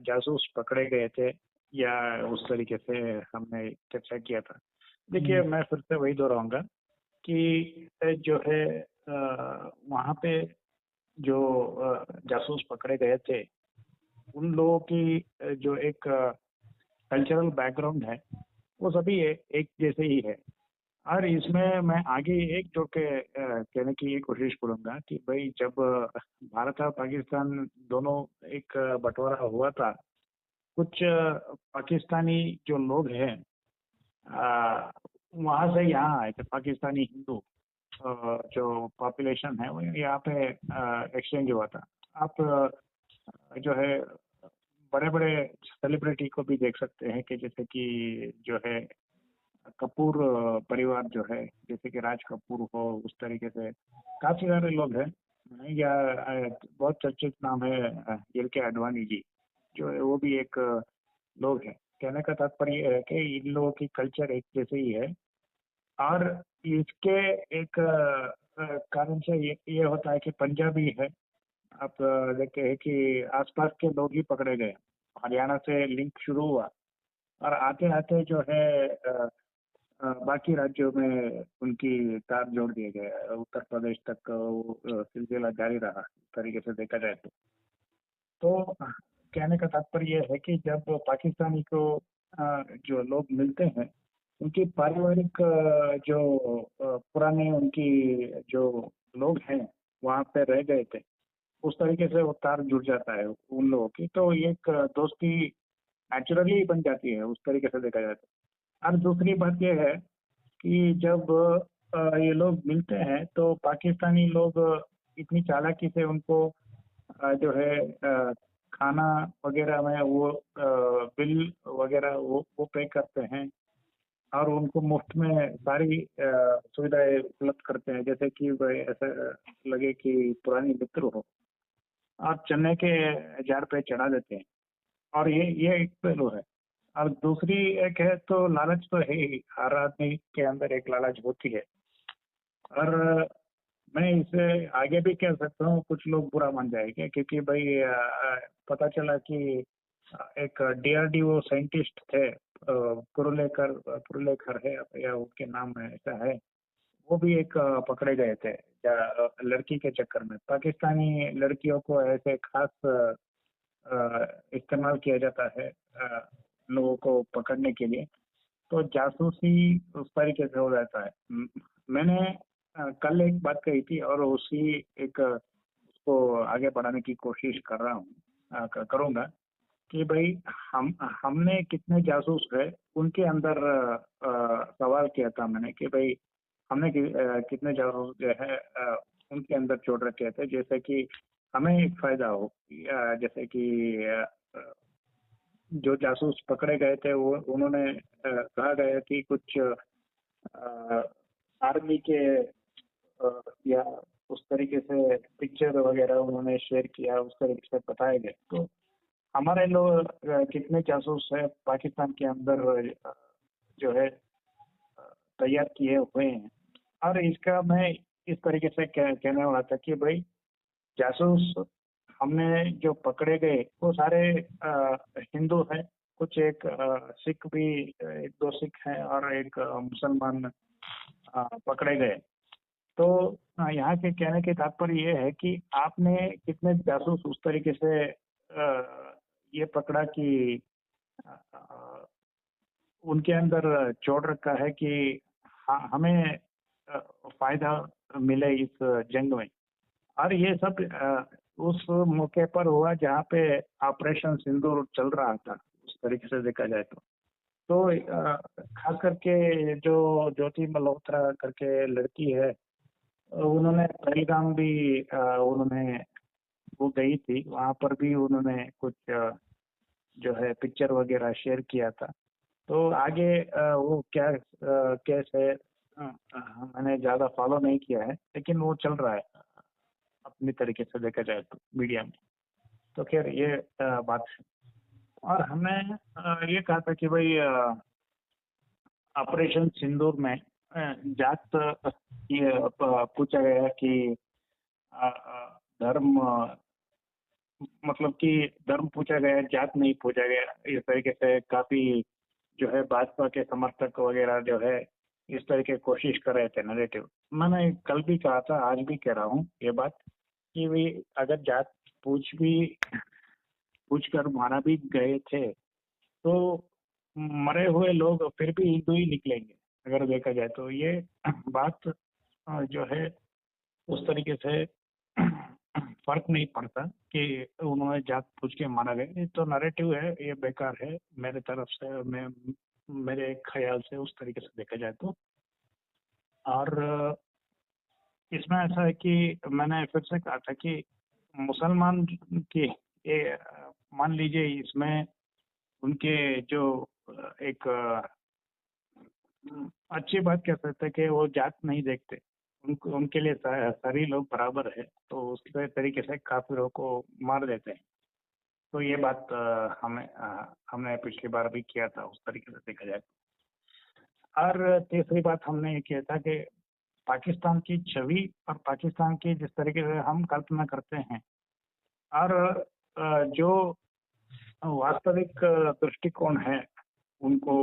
जासूस पकड़े गए थे या उस तरीके से हमने चर्चा किया था। देखिए, हम्म। मैं फिर से वही दोहराऊंगा कि जो है वहाँ पे जो जासूस पकड़े गए थे, उन लोगों की जो एक कल्चरल बैकग्राउंड है, वो सभी एक जैसे ही है। और इसमें मैं आगे एक जोड़ के कहने की ये कोशिश करूंगा कि भाई, जब भारत और पाकिस्तान दोनों एक बंटवारा हुआ था, कुछ पाकिस्तानी जो लोग हैं वहाँ से यहाँ आए थे, पाकिस्तानी हिंदू जो पॉपुलेशन है वो यहाँ पे एक्सचेंज हुआ था। आप जो है बड़े बड़े सेलिब्रिटी को भी देख सकते हैं कि जैसे कि जो है कपूर परिवार जो है, जैसे कि राज कपूर हो, उस तरीके से काफी सारे लोग हैं। या बहुत चर्चित नाम है एल के आडवाणी जी, जो है वो भी एक लोग हैं। कहने का तात्पर्य ये है कि इन लोगों की कल्चर एक जैसे ही है। और इसके एक कारण से ये होता है कि पंजाबी है, आप देखते हैं कि आसपास के लोग ही पकड़े गए। हरियाणा से लिंक शुरू हुआ और आते आते जो है बाकी राज्यों में उनकी तार जोड़ दिए गए। उत्तर प्रदेश तक वो सिलसिला जारी रहा, इस तरीके से देखा जाए तो कहने का तात्पर्य यह है कि जब पाकिस्तानी को जो लोग मिलते हैं, उनकी पारिवारिक जो पुराने उनकी जो लोग हैं वहाँ पे रह गए थे, उस तरीके से वो तार जुड़ जाता है उन लोगों की, तो ये एक दोस्ती नेचुरली बन जाती है, उस तरीके से देखा जाता है। और दूसरी बात यह है कि जब ये लोग मिलते हैं तो पाकिस्तानी लोग इतनी चालाकी से उनको जो है खाना वगैरह में वो बिल वगैरह वो पे करते हैं और उनको मुफ्त में सारी सुविधाएं उपलब्ध करते हैं, जैसे कि वह ऐसा लगे कि पुरानी मित्र हो, और चने के जार पे चढ़ा देते हैं। और ये एक पहलू है। और दूसरी एक है, तो लालच तो है ही, हर आदमी के अंदर एक लालच होती है। और मैं इसे आगे भी कह सकता हूँ, कुछ लोग बुरा मान जाएंगे क्योंकि भाई पता चला कि एक डीआरडीओ साइंटिस्ट थे, पुरुलेकर है या उनके नाम में ऐसा है, वो भी एक पकड़े गए थे लड़की के चक्कर में। पाकिस्तानी लड़कियों को ऐसे खास इस्तेमाल किया जाता है लोगों को पकड़ने के लिए, तो जासूसी उस तरीके से हो जाता है। मैंने कल एक बात कही थी और उसी एक उसको आगे बढ़ाने की कोशिश कर रहा हूँ, करूँगा कि भाई हमने कितने जासूस है उनके अंदर सवाल किया था मैंने कि भाई हमने कितने जासूस जो है उनके अंदर जोड़ रखे थे, जैसे कि हमें एक फायदा हो। जैसे कि जो जासूस पकड़े गए थे वो उन्होंने कहा गया कि कुछ आर्मी के या उस तरीके से पिक्चर वगैरह उन्होंने शेयर किया, उस तरीके से बताए गए। तो हमारे लोग कितने जासूस है पाकिस्तान के अंदर जो है तैयार किए हुए हैं। और इसका मैं इस तरीके से कहने वाला था कि भाई, जासूस हमने जो पकड़े गए वो सारे हिंदू हैं, कुछ एक सिख भी, एक दो सिख हैं और एक मुसलमान पकड़े गए। तो यहाँ के कहने के तात्पर्य ये है कि आपने कितने जासूस उस तरीके से ये पकड़ा कि अ, उनके अंदर जोड़ रखा है कि हमें फायदा मिले इस जंग में। और ये सब उस मौके पर हुआ जहाँ पे ऑपरेशन सिंदूर चल रहा था, उस तरीके से देखा जाए तो खास करके जो ज्योति मल्होत्रा करके लड़की है, उन्होंने पहलगाम भी उन्होंने वो गई थी, वहाँ पर भी उन्होंने कुछ जो है पिक्चर वगैरह शेयर किया था। तो आगे वो क्या केस है, मैंने ज़्यादा फॉलो नहीं किया है, लेकिन वो चल रहा है अपनी तरीके से देखा जाए तो मीडिया में। तो खैर ये बात है। और हमने ये कहा था कि भाई ऑपरेशन सिंदूर में जात ये पूछा गया कि धर्म मतलब कि धर्म पूछा गया, जात नहीं पूछा गया। इस तरीके से काफी जो है भाजपा के समर्थक वगैरह जो है इस तरह की कोशिश कर रहे थे नैरेटिव। मैंने कल भी कहा था, आज भी कह रहा हूँ ये बात कि भाई अगर जात पूछ कर मारा भी गए थे तो मरे हुए लोग फिर भी हिंदू ही निकलेंगे। अगर देखा जाए तो ये बात जो है उस तरीके से फर्क नहीं पड़ता कि उन्होंने जात पूछ के मारा गया। ये तो नैरेटिव है, ये बेकार है मेरे तरफ से, मैं मेरे ख्याल से उस तरीके से देखा जाए तो। और इसमें ऐसा है कि मैंने फिर से कहा था कि मुसलमान की ये मान लीजिए इसमें उनके जो एक अच्छी बात कह सकते हैं कि वो जात नहीं देखते, उनको उनके लिए सारी लोग बराबर है, तो उस तरीके से काफिरों को मार देते हैं। तो ये बात हमने पिछली बार भी किया था उस तरीके से देखा जाए। और तीसरी बात हमने ये किया था कि पाकिस्तान की छवि और पाकिस्तान की जिस तरीके से हम कल्पना करते हैं और जो वास्तविक दृष्टिकोण है उनको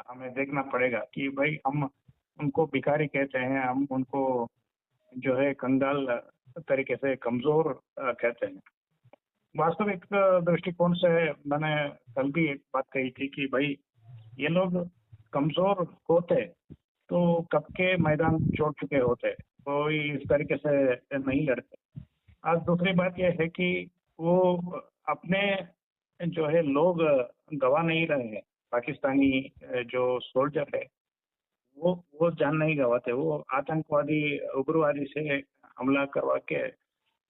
हमें देखना पड़ेगा कि भाई हम उनको भिखारी कहते हैं, हम उनको जो है कंगाल तरीके से कमजोर कहते हैं। वास्तविक दृष्टिकोण से मैंने कल भी एक बात कही थी कि भाई ये लोग कमजोर होते तो कब के मैदान छोड़ चुके होते, कोई इस तरीके से नहीं लड़ते। आज दूसरी बात यह है कि वो अपने जो है लोग गवा नहीं रहे हैं। पाकिस्तानी जो सोल्जर है वो जान नहीं गवाते, वो आतंकवादी उग्रवादी से हमला करवा के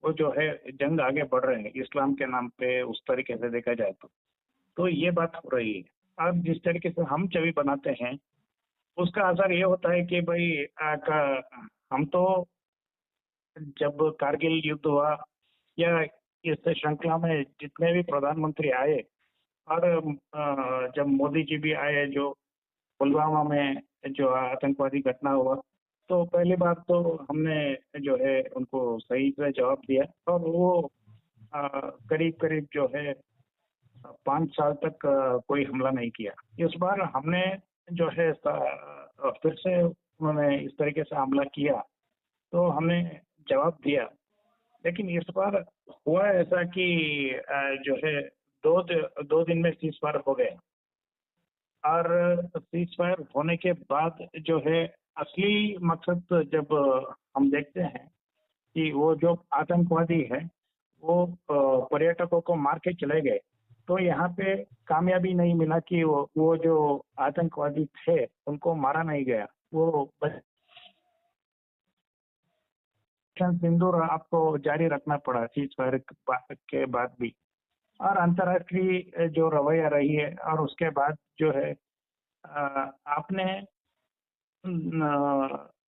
वो जो है जंग आगे बढ़ रहे हैं इस्लाम के नाम पे, उस तरीके से देखा जाए तो ये बात हो रही है। अब जिस तरीके से हम छवि बनाते हैं उसका असर ये होता है कि भाई हम तो जब कारगिल युद्ध हुआ या इस श्रृंखला में जितने भी प्रधानमंत्री आए और जब मोदी जी भी आए, जो पुलवामा में जो आतंकवादी घटना हुआ, तो पहली बात तो हमने जो है उनको सही से जवाब दिया और वो करीब करीब जो है 5 साल तक कोई हमला नहीं किया। इस बार हमने जो है फिर से उन्होंने इस तरीके से हमला किया तो हमने जवाब दिया। लेकिन इस बार हुआ ऐसा कि जो है 2 दिन में सीज फायर हो गया और सीज फायर होने के बाद जो है असली मकसद जब हम देखते हैं कि वो जो आतंकवादी है वो पर्यटकों को मार के चले गए, तो यहाँ पे कामयाबी नहीं मिला कि वो जो आतंकवादी थे उनको मारा नहीं गया। वो सिंदूर आपको जारी रखना पड़ा सीज फायर के बाद भी। और अंतर्राष्ट्रीय जो रवैया रही है और उसके बाद जो है आपने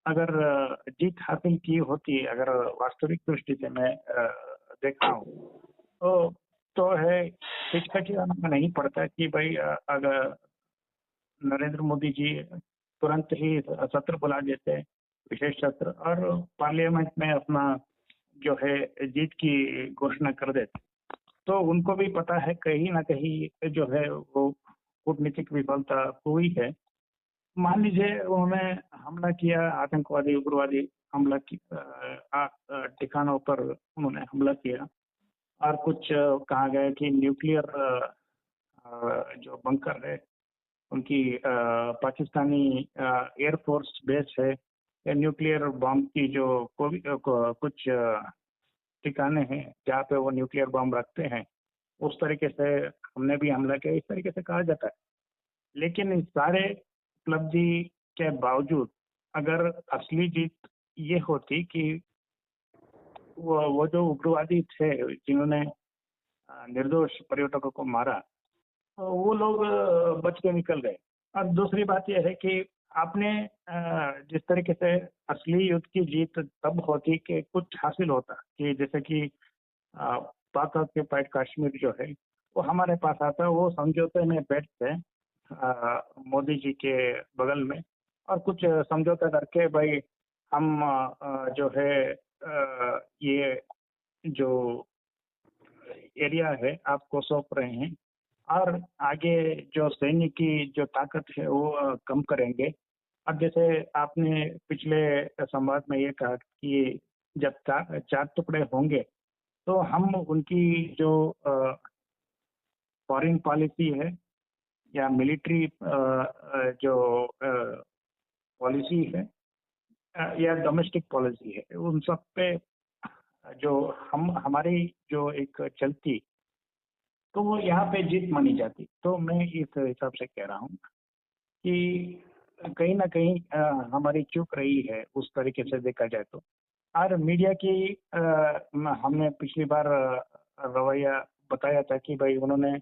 अगर जीत हासिल की होती, अगर वास्तविक दृष्टि से मैं देखता हूँ तो है हिचकिचाना नहीं पड़ता कि भाई अगर नरेंद्र मोदी जी तुरंत ही सत्र बुला देते, विशेष सत्र, और पार्लियामेंट में अपना जो है जीत की घोषणा कर देते। तो उनको भी पता है कहीं ना कहीं जो है वो कूटनीतिक विफलता हुई है। मान लीजिए उन्होंने हमला किया, आतंकवादी उग्रवादी हमला की ठिकानों पर उन्होंने हमला किया और कुछ कहा गया कि न्यूक्लियर जो बंकर है उनकी पाकिस्तानी एयरफोर्स बेस है या न्यूक्लियर बम की जो कुछ ठिकाने हैं जहाँ पे वो न्यूक्लियर बम रखते हैं, उस तरीके से हमने भी हमला किया, इस तरीके से कहा जाता है। लेकिन इस सारे उपलब्धि के बावजूद अगर असली जीत ये होती कि वो जो उग्रवादी थे जिन्होंने निर्दोष पर्यटकों को मारा, वो लोग बच के निकल गए। और दूसरी बात यह है कि आपने जिस तरीके से असली युद्ध की जीत तब होती कि कुछ हासिल होता, कि जैसे कि पाक ऑक्यूपाइड कश्मीर जो है वो हमारे पास आता, वो समझौते में बैठते मोदी जी के बगल में और कुछ समझौता करके भाई हम जो है ये जो एरिया है आपको सौंप रहे हैं और आगे जो सैन्य की जो ताकत है वो कम करेंगे। अब जैसे आपने पिछले संवाद में ये कहा कि जब चार टुकड़े होंगे तो हम उनकी जो फॉरेन पॉलिसी है या मिलिट्री जो पॉलिसी है या डोमेस्टिक पॉलिसी है, उन सब पे जो हमारी जो एक चलती, तो वो यहाँ पे जीत मानी जाती। तो मैं इस हिसाब से कह रहा हूँ कि कहीं ना कहीं हमारी चूक रही है उस तरीके से देखा जाए तो। और मीडिया की हमने पिछली बार रवैया बताया था कि भाई उन्होंने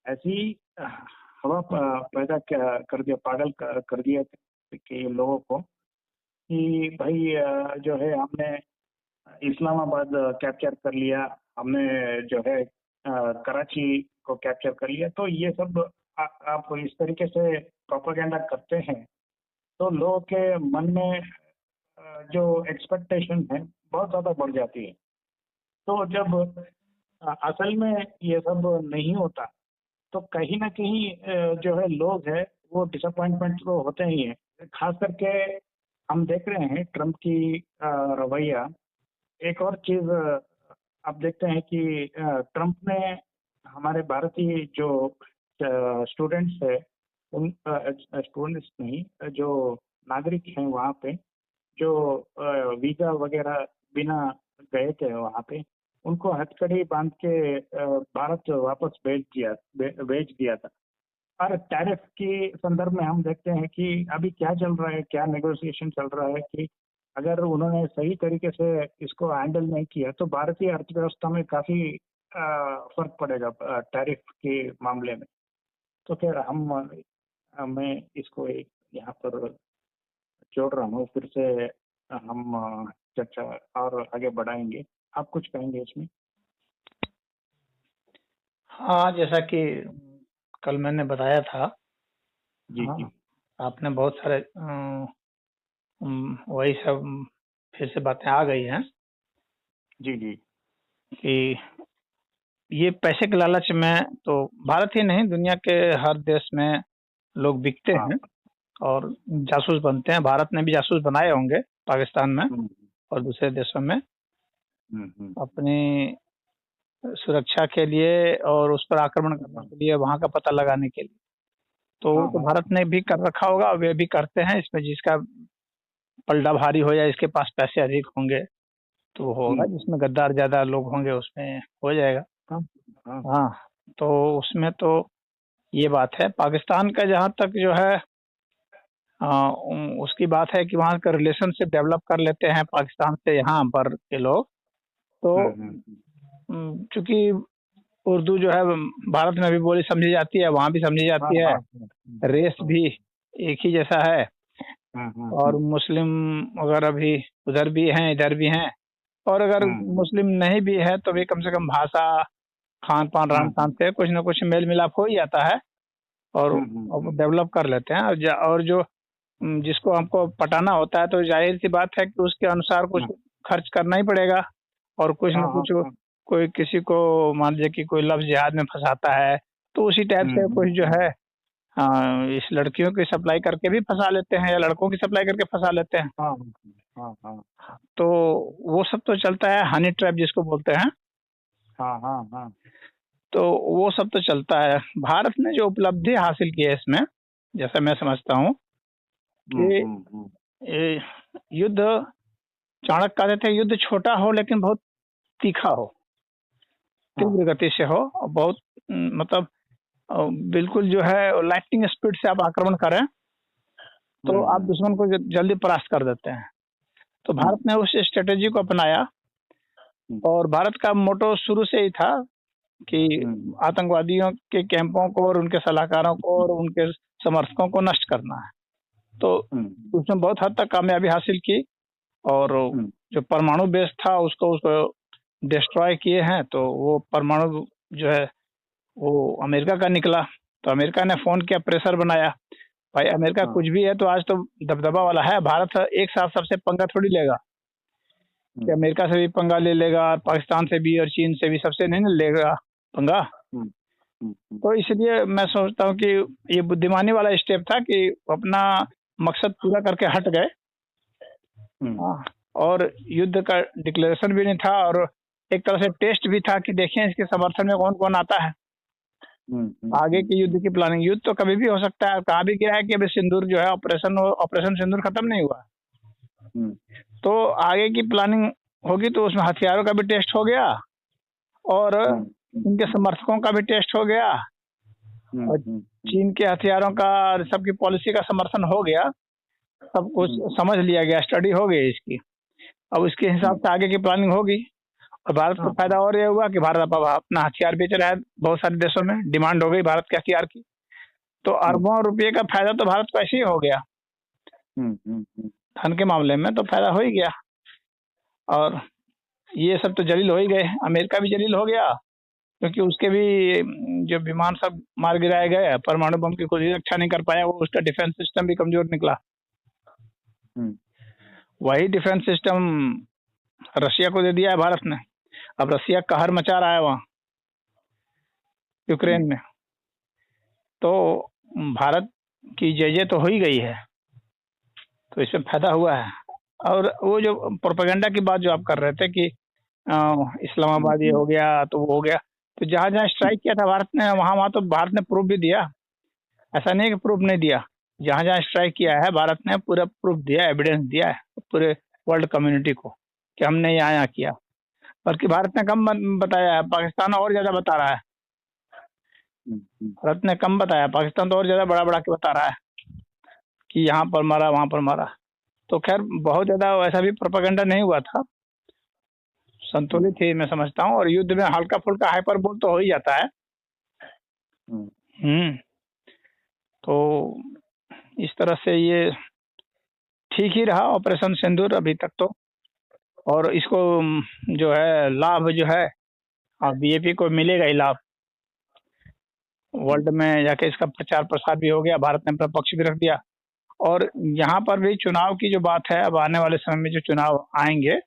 ऐसी हवा पैदा कर दिया, पागल कर दिया कि लोगों को कि भाई जो है हमने इस्लामाबाद कैप्चर कर लिया, हमने जो है कराची को कैप्चर कर लिया। तो ये सब आप इस तरीके से प्रोपेगेंडा करते हैं तो लोगों के मन में जो एक्सपेक्टेशन है बहुत ज़्यादा बढ़ जाती है। तो जब असल में ये सब नहीं होता तो कहीं ना कहीं जो है लोग है वो डिसअपॉइंटमेंट तो होते ही हैं। खास करके हम देख रहे हैं ट्रम्प की रवैया। एक और चीज आप देखते हैं कि ट्रम्प ने हमारे भारतीय जो स्टूडेंट्स है, उन स्टूडेंट्स नहीं, जो नागरिक हैं वहाँ पे, जो वीजा वगैरह बिना गए थे वहाँ पे, उनको हथकड़ी बांध के भारत वापस भेज दिया था। और टैरिफ के संदर्भ में हम देखते हैं कि अभी क्या चल रहा है, क्या नेगोशिएशन चल रहा है कि अगर उन्होंने सही तरीके से इसको हैंडल नहीं किया तो भारतीय अर्थव्यवस्था में काफी फर्क पड़ेगा टैरिफ के मामले में। तो फिर मैं इसको एक यहाँ पर जोड़ रहा हूँ, फिर से हम चर्चा और आगे बढ़ाएंगे। आप कुछ कहेंगे इसमें? हाँ, जैसा कि कल मैंने बताया था। जी जी। आपने बहुत सारे वही सब फिर से बातें आ गई हैं जी जी। कि ये पैसे के लालच में तो भारत ही नहीं, दुनिया के हर देश में लोग बिकते हैं और जासूस बनते हैं। भारत ने भी जासूस बनाए होंगे पाकिस्तान में और दूसरे देशों में अपनी सुरक्षा के लिए और उस पर आक्रमण करने के लिए, वहां का पता लगाने के लिए। तो भारत ने भी कर रखा होगा, वे भी करते हैं। इसमें जिसका पलड़ा भारी हो जाए, इसके पास पैसे अधिक होंगे तो होगा, जिसमें गद्दार ज्यादा लोग होंगे उसमें हो जाएगा। हाँ, तो उसमें तो ये बात है। पाकिस्तान का जहाँ तक जो है उसकी बात है कि वहाँ का रिलेशनशिप डेवलप कर लेते हैं पाकिस्तान से यहाँ पर के लोग। तो चूंकि उर्दू जो है भारत में भी बोली समझी जाती है, वहाँ भी समझी जाती है, रेस भी एक ही जैसा है, और मुस्लिम वगैरह भी उधर भी हैं इधर भी हैं। और अगर मुस्लिम नहीं भी है तो भी कम से कम भाषा, खान पान, रहन सहन से कुछ ना कुछ मेल मिलाप हो ही जाता है और डेवलप कर लेते हैं। और जो जिसको हमको पटाना होता है तो जाहिर सी बात है कि उसके अनुसार कुछ खर्च करना ही पड़ेगा। और कुछ न कुछ कोई किसी को मान लीजिए कि कोई लफ्ज जिहाद में फंसाता है तो उसी टाइप से कुछ जो है इस लड़कियों की सप्लाई करके भी फंसा लेते हैं या लड़कों की सप्लाई करके फंसा लेते हैं। तो वो सब तो चलता है, हनी ट्रैप जिसको बोलते हैं। तो वो सब तो चलता है। भारत ने जो उपलब्धि हासिल की है इसमें, जैसा मैं समझता हूँ कि युद्ध, चाणक्य कहते थे युद्ध छोटा हो लेकिन बहुत तीखा हो, तीव्र गति से हो, और बहुत मतलब बिल्कुल जो है लाइटनिंग स्पीड से आप आक्रमण करें तो आप दुश्मन को जल्दी परास्त कर देते हैं। तो भारत ने उस स्ट्रेटेजी को अपनाया और भारत का मोटो शुरू से ही था कि आतंकवादियों के कैंपों को और उनके सलाहकारों को और उनके समर्थकों को नष्ट करना है। तो उसने बहुत हद तक कामयाबी हासिल की और जो परमाणु बेस था उसको डिस्ट्रॉय किए हैं। तो वो परमाणु जो है वो अमेरिका का निकला। तो अमेरिका ने फोन किया, प्रेशर बनाया, भाई अमेरिका कुछ भी है तो आज तो दबदबा वाला है। भारत एक साथ सबसे पंगा थोड़ी लेगा कि अमेरिका से भी पंगा ले लेगा, पाकिस्तान से भी और चीन से भी, सबसे नहीं लेगा। पंगा। तो इसलिए मैं सोचता हूँ कि ये बुद्धिमानी वाला स्टेप था कि अपना मकसद पूरा करके हट गए। हाँ, और युद्ध का डिक्लेरेशन भी नहीं था और एक तरह से टेस्ट भी था कि देखें इसके समर्थन में कौन कौन आता है। आगे की युद्ध की प्लानिंग, युद्ध तो कभी भी हो सकता है। कहा भी गया है कि अभी सिंदूर जो है ऑपरेशन सिंदूर खत्म नहीं हुआ, तो आगे की प्लानिंग होगी तो उसमें हथियारों का भी टेस्ट हो गया और इनके समर्थकों का भी टेस्ट हो गया और चीन के हथियारों का और सबकी पॉलिसी का समर्थन हो गया। सब कुछ समझ लिया गया, स्टडी हो गई इसकी। अब इसके हिसाब से आगे की प्लानिंग होगी और भारत को फायदा और ये हुआ कि भारत अब अपना हथियार बेच रहा है बहुत सारे देशों में, डिमांड हो गई भारत के हथियार की, तो अरबों रुपये का फायदा तो भारत को ऐसे ही हो गया। धन के मामले में तो फायदा हो ही गया और ये सब तो जलील हो ही गए। अमेरिका भी जलील हो गया क्योंकि उसके भी जो विमान सब मार गिराए गए, परमाणु बम की कोई रक्षा नहीं कर पाया, वो उसका डिफेंस सिस्टम भी कमजोर निकला। वही डिफेंस सिस्टम रशिया को दे दिया है भारत ने। अब रशिया कहर मचा रहा है वहाँ यूक्रेन में, तो भारत की जय तो हो ही गई है, तो इसमें फायदा हुआ है। और वो जो प्रोपेगेंडा की बात जो आप कर रहे थे कि इस्लामाबाद ये हो गया तो वो हो गया, तो जहाँ जहाँ स्ट्राइक किया था भारत ने वहाँ तो भारत ने प्रूफ भी दिया। ऐसा नहीं कि प्रूफ नहीं दिया, जहाँ जहाँ स्ट्राइक किया है भारत ने पूरा प्रूफ दिया, एविडेंस दिया है पूरे वर्ल्ड कम्युनिटी को कि हमने यहाँ किया। बल्कि भारत ने कम बताया है, पाकिस्तान और ज्यादा बता रहा है। भारत ने कम बताया, पाकिस्तान तो और ज्यादा बड़ा बड़ा के बता रहा है कि यहाँ पर मारा वहां पर मारा। तो खैर बहुत ज्यादा वैसा भी प्रोपेगेंडा नहीं हुआ था, संतुलित ही मैं समझता हूँ। और युद्ध में हल्का फुल्का हाइपर बोल तो हो ही जाता है। तो इस तरह से ये ठीक ही रहा ऑपरेशन सिंदूर अभी तक तो। और इसको जो है लाभ जो है बीजेपी को मिलेगा ही लाभ। वर्ल्ड में जाके इसका प्रचार प्रसार भी हो गया, भारत ने अपना पक्ष भी रख दिया। और यहाँ पर भी चुनाव की जो बात है, अब आने वाले समय में जो चुनाव आएंगे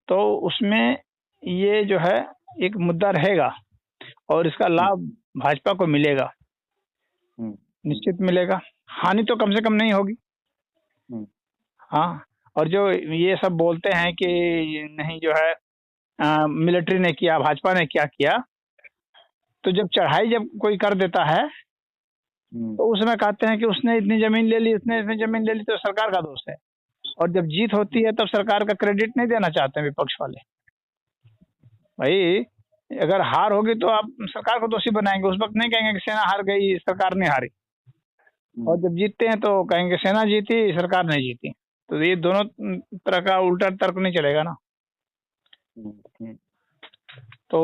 तो उसमें ये जो है एक मुद्दा रहेगा और इसका लाभ भाजपा को मिलेगा, निश्चित मिलेगा। हानि तो कम से कम नहीं होगी। हाँ, और जो ये सब बोलते हैं कि नहीं जो है मिलिट्री ने किया, भाजपा ने क्या किया, तो जब चढ़ाई जब कोई कर देता है तो उसमें कहते हैं कि उसने इतनी जमीन ले ली, उसने इतनी जमीन ले ली, तो सरकार का दोष है। और जब जीत होती है तब सरकार का क्रेडिट नहीं देना चाहते विपक्ष वाले। भाई अगर हार होगी तो आप सरकार को दोषी बनाएंगे, उस वक्त नहीं कहेंगे कि सेना हार गई, सरकार नहीं हारी। और जब जीतते हैं तो कहेंगे सेना जीती, सरकार नहीं जीती। तो ये दोनों तरह का उल्टा तर्क नहीं चलेगा ना। तो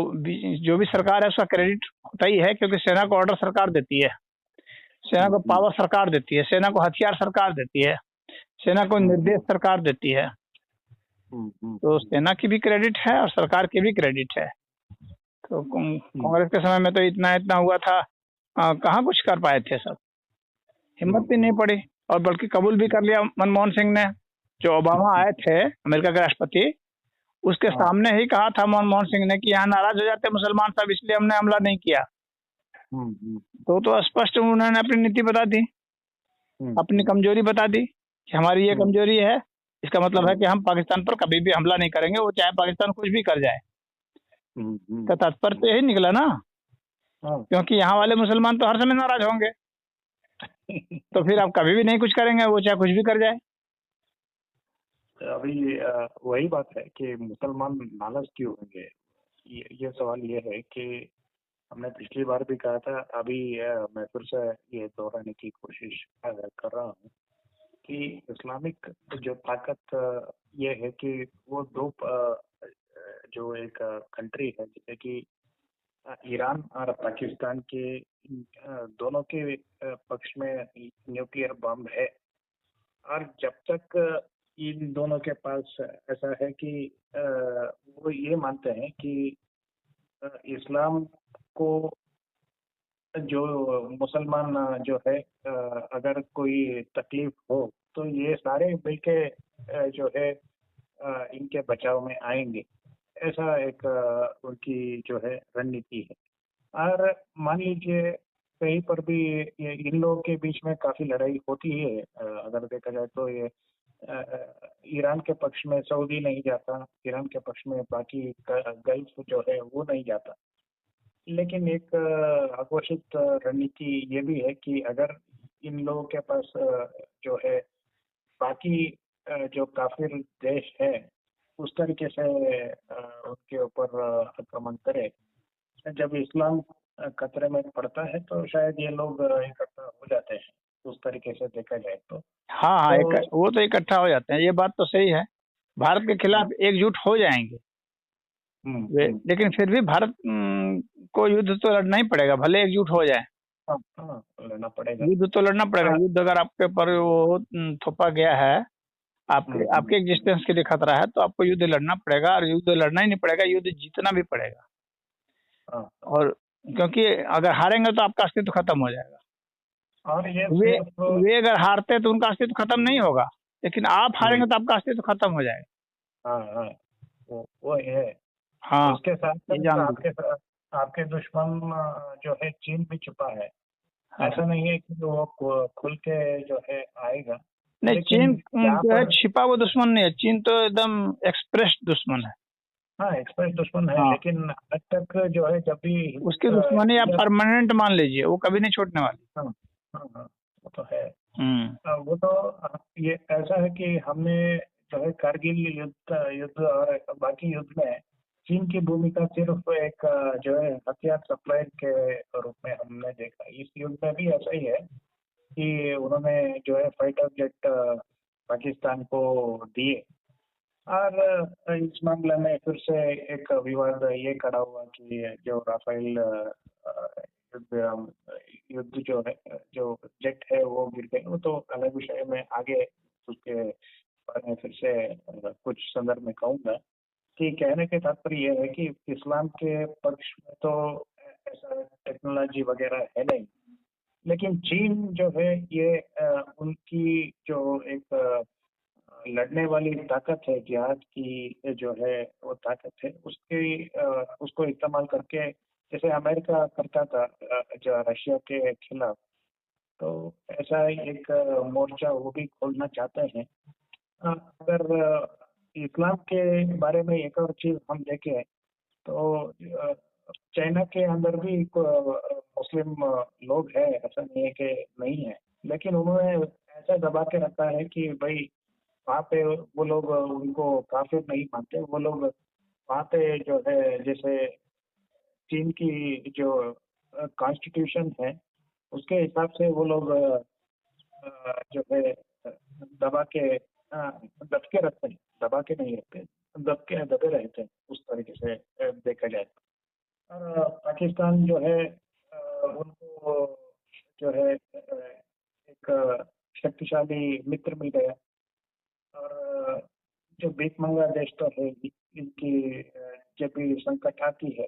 जो भी सरकार है उसका क्रेडिट होता ही है, क्योंकि सेना को ऑर्डर सरकार देती है, सेना को पावर सरकार देती है, सेना को हथियार सरकार देती है, सेना को निर्देश सरकार देती है। तो सेना की भी क्रेडिट है और सरकार की भी क्रेडिट है। तो कांग्रेस के समय में तो इतना हुआ था, कहाँ कुछ कर पाए थे सब, हिम्मत भी नहीं पड़ी। और बल्कि कबूल भी कर लिया मनमोहन सिंह ने, जो ओबामा आए थे अमेरिका के राष्ट्रपति, उसके सामने ही कहा था मनमोहन सिंह ने कि यहाँ नाराज हो जाते मुसलमान सब, इसलिए हमने हमला नहीं किया। तो स्पष्ट उन्होंने अपनी नीति बता दी, अपनी कमजोरी बता दी कि हमारी ये कमजोरी है, इसका मतलब है कि हम पाकिस्तान पर कभी भी हमला नहीं करेंगे, वो चाहे पाकिस्तान कुछ भी कर जाए। तो तात्पर्य तो यही निकला ना, क्योंकि यहाँ वाले मुसलमान तो हर समय नाराज होंगे, तो फिर आप कभी भी नहीं कुछ करेंगे, वो चाहे कुछ भी कर जाए। अभी वही बात है कि मुसलमान नाराज क्यों होंगे। ये सवाल ये है कि हमने पिछली बार भी कहा था, अभी मैं फिर से ये दोहराने की कोशिश कर रहा हूँ कि इस्लामिक जो ताकत ये है कि वो दो जो एक कंट्री है जैसे कि ईरान और पाकिस्तान के दोनों के पक्ष में न्यूक्लियर बम है। और जब तक इन दोनों के पास ऐसा है कि वो ये मानते हैं कि इस्लाम को जो मुसलमान जो है अगर कोई तकलीफ हो तो ये सारे मिलके जो है इनके बचाव में आएंगे। ऐसा एक उनकी जो है रणनीति है। और मान लीजिए कहीं पर भी ये इन लोगों के बीच में काफी लड़ाई होती है, अगर देखा जाए तो ये ईरान के पक्ष में सऊदी नहीं जाता, ईरान के पक्ष में बाकी गल्फ जो है वो नहीं जाता। लेकिन एक अघोषित रणनीति ये भी है कि अगर इन लोगों के पास जो है बाकी जो काफिर देश है उस तरीके से उनके ऊपर आक्रमण करे, जब इस्लाम खतरे में पड़ता है तो शायद ये लोग इकट्ठा हो जाते हैं, उस तरीके से देखा जाए तो। हाँ हाँ, वो तो इकट्ठा हो जाते हैं, ये बात तो सही है। भारत के खिलाफ एकजुट हो जाएंगे लेकिन फिर भी भारत को युद्ध तो लड़ना ही पड़ेगा, भले एकजुट हो जाए। हाँ, लड़ना पड़ेगा, युद्ध तो लड़ना पड़ेगा। युद्ध अगर आपके ऊपर वो थोपा गया है, आपके एग्जिस्टेंस के लिए खतरा है, तो आपको युद्ध लड़ना पड़ेगा। और युद्ध लड़ना ही नहीं पड़ेगा, युद्ध जीतना भी पड़ेगा। और क्योंकि अगर हारेंगे तो आपका अस्तित्व खत्म हो जाएगा। और ये वे अगर हारते तो उनका अस्तित्व खत्म नहीं होगा, लेकिन आप हारेंगे तो आपका अस्तित्व खत्म हो जाएगा। हाँ, वो है। हाँ, उसके साथ आपके दुश्मन जो है चीन भी छुपा है। हाँ। ऐसा नहीं है कि वो खुल के जो है आएगा। नहीं, चीन जो है छिपा वो दुश्मन नहीं है, चीन तो एकदम एक्सप्रेस दुश्मन है। हाँ, एक्सप्रेस दुश्मन है। हाँ। लेकिन आज तक जो है जब भी उसकी दुश्मनी आप परमानेंट मान लीजिए, वो कभी नहीं छोड़ने वाली। हाँ, वो तो है। वो तो ये ऐसा है कि हमने जो है कारगिल युद्ध और बाकी युद्ध में चीन की भूमिका सिर्फ एक जो है हथियार सप्लायर के रूप में हमने देखा। इस युद्ध में भी ऐसा ही है कि उन्होंने जो है फाइटर जेट पाकिस्तान को दिए। और इस मामले में फिर से एक विवाद ये खड़ा हुआ कि जो राफेल युद्ध जो है, जो जेट है वो गिर गए। वो तो अलग विषय में आगे उसके बारे में फिर से कुछ संदर्भ में कहूँगा कि कहने के तात्पर्य यह है कि इस्लाम के पक्ष में तो ऐसा टेक्नोलॉजी वगैरह है नहीं, लेकिन चीन जो है ये उनकी जो एक लड़ने वाली ताकत है, जिहाद की जो है वो ताकत है, उसको इस्तेमाल करके, जैसे अमेरिका करता था जो रशिया के खिलाफ, तो ऐसा एक मोर्चा वो भी खोलना चाहते हैं। अगर इस्लाम के बारे में एक और चीज हम देखें तो चाइना के अंदर भी मुस्लिम लोग हैं, ऐसा नहीं है कि नहीं है, लेकिन उन्होंने ऐसा दबा के रखा है कि भाई वहाँ पे वो लोग उनको काफिर नहीं मानते। वो लोग वहाँ पे जो है, जैसे चीन की जो कॉन्स्टिट्यूशन है उसके हिसाब से वो लोग जो है दबा के रखते हैं, दबा के नहीं रखते, दबे रहते हैं, उस तरीके से देखा जाए। और पाकिस्तान जो है उनको जो है एक शक्तिशाली मित्र मिल गया। और जो भीख मंगा देश तो है, इनकी जब भी संकट आती है